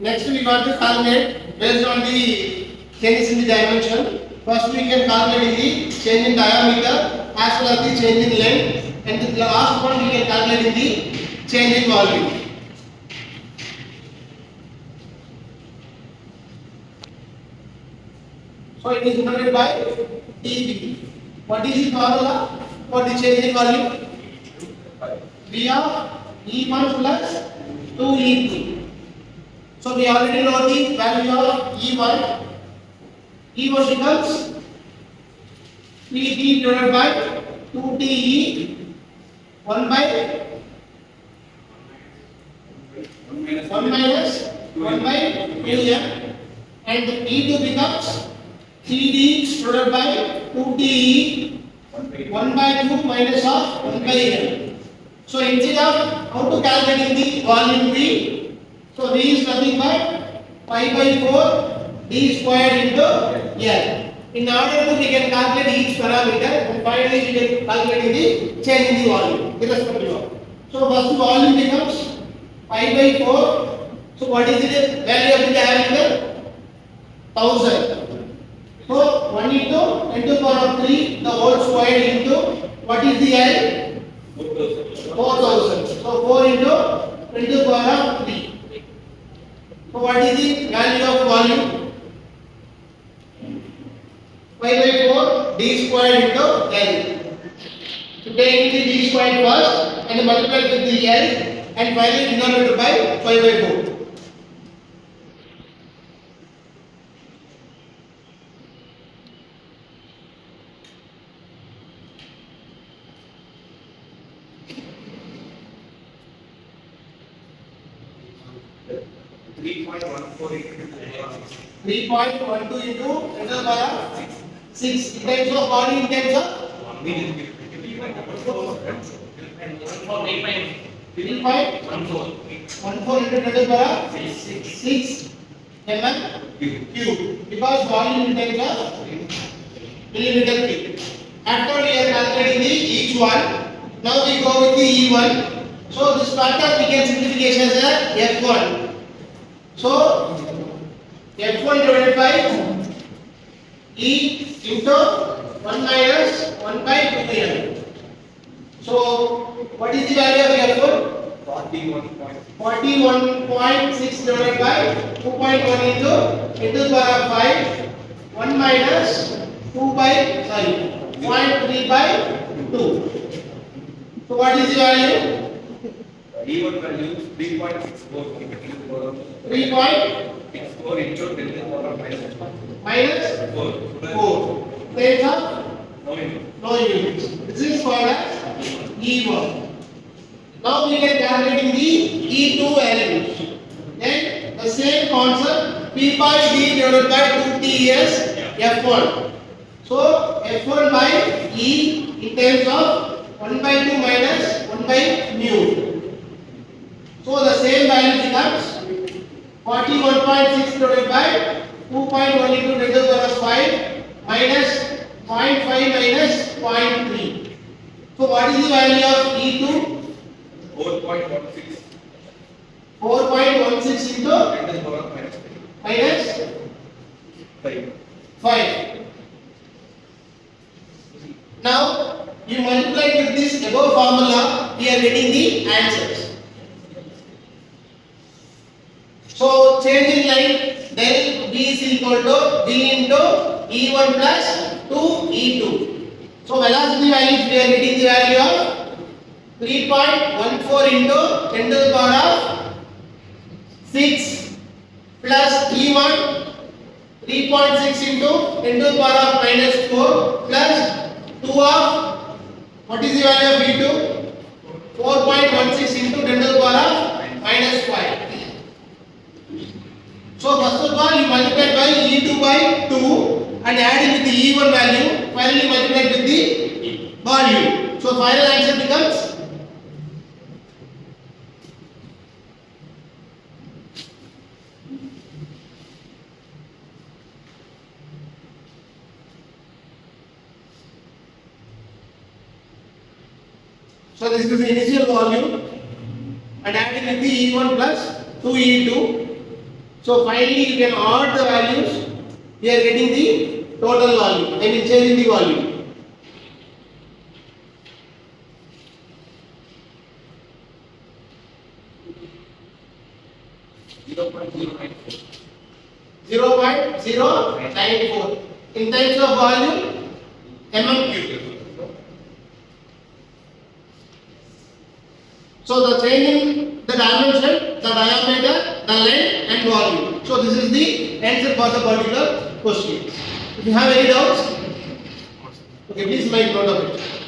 Next we got to calculate based on the changes in the dimension. First we can calculate the change in diameter as well as the change in length, and the last one we can calculate the change in volume. So it is denoted by dB. What is the formula for the change in volume? V of E1 plus 2E2. So we already know the value of E1. E1 becomes 3D divided by 2DE 1 by 1 minus 1 by 2M, and E2 becomes 3D divided by 2DE 1 by 2 minus of 1 by M. So instead of how to calculate the volume V, so V is nothing but pi by 4 D squared into L. In order to we can calculate each parameter, and finally we can calculate the change in the volume irrespective of. So first volume becomes pi by 4. So what is the value of the diameter? 1000. So 1 into 10 to the power of 3 the whole squared into what is the L? 4000. So 4 into 10 to the power of 3. So what is the value of volume? Pi by 4 D squared into L. So take the D squared first and multiply with the L, and finally denominator by pi by 4. Three point 12 into 10 to the power 6 in terms of volume, in terms of 3.14 into 10 to the power 6 mm cube, because volume in terms of millimeter cube. After we are calculating the each one, now we go with the E1. So this factor we can simplification as F1. So F1 divided by E into 1 minus 1 by 2M. So what is the value of F1? 41.6 divided by 2.1 into 10 to the power of 5, 1 minus 2 by 0.3 by 2. So what is the value? E1 value 3.64 into 10 to the power minus 4. There are no units. This is called as E1. Now we are calculating the E2 element. Then the same concept, P by D divided by 2T is F1. So F1 by E in terms of 1 by 2 minus 1 by mu. So the same value becomes 41.6 divided by 2.1 into 10 to the power 5 minus 0.5 minus 0.3. So what is the value of E2? 4.16 4.16 into 10 to the power minus 5. 5. Now you multiply with this above formula, we are getting the answers. So change in length, then B is equal to B into E1 plus 2E2. So velocity values, we are getting the value of 3.14 into 10 to the power of 6 plus E1 3.6 into 10 to the power of minus 4 plus 2 of what is the value of E2? 4.16 into 10 to the power of minus 5. So first of all you multiply by E2 by 2 and add it with the E1 value, finally multiply with the volume. So final answer becomes so this is the initial volume and adding with the E1 plus 2E2. So finally you can add the values. We are getting the total volume. I mean change in the volume. Zero point zero nine four. 0.094 in terms of volume mm cube. So the change in the dimension, the diameter, the length and volume. So this is the answer for the particular question. If you have any doubts, okay, please make note of it.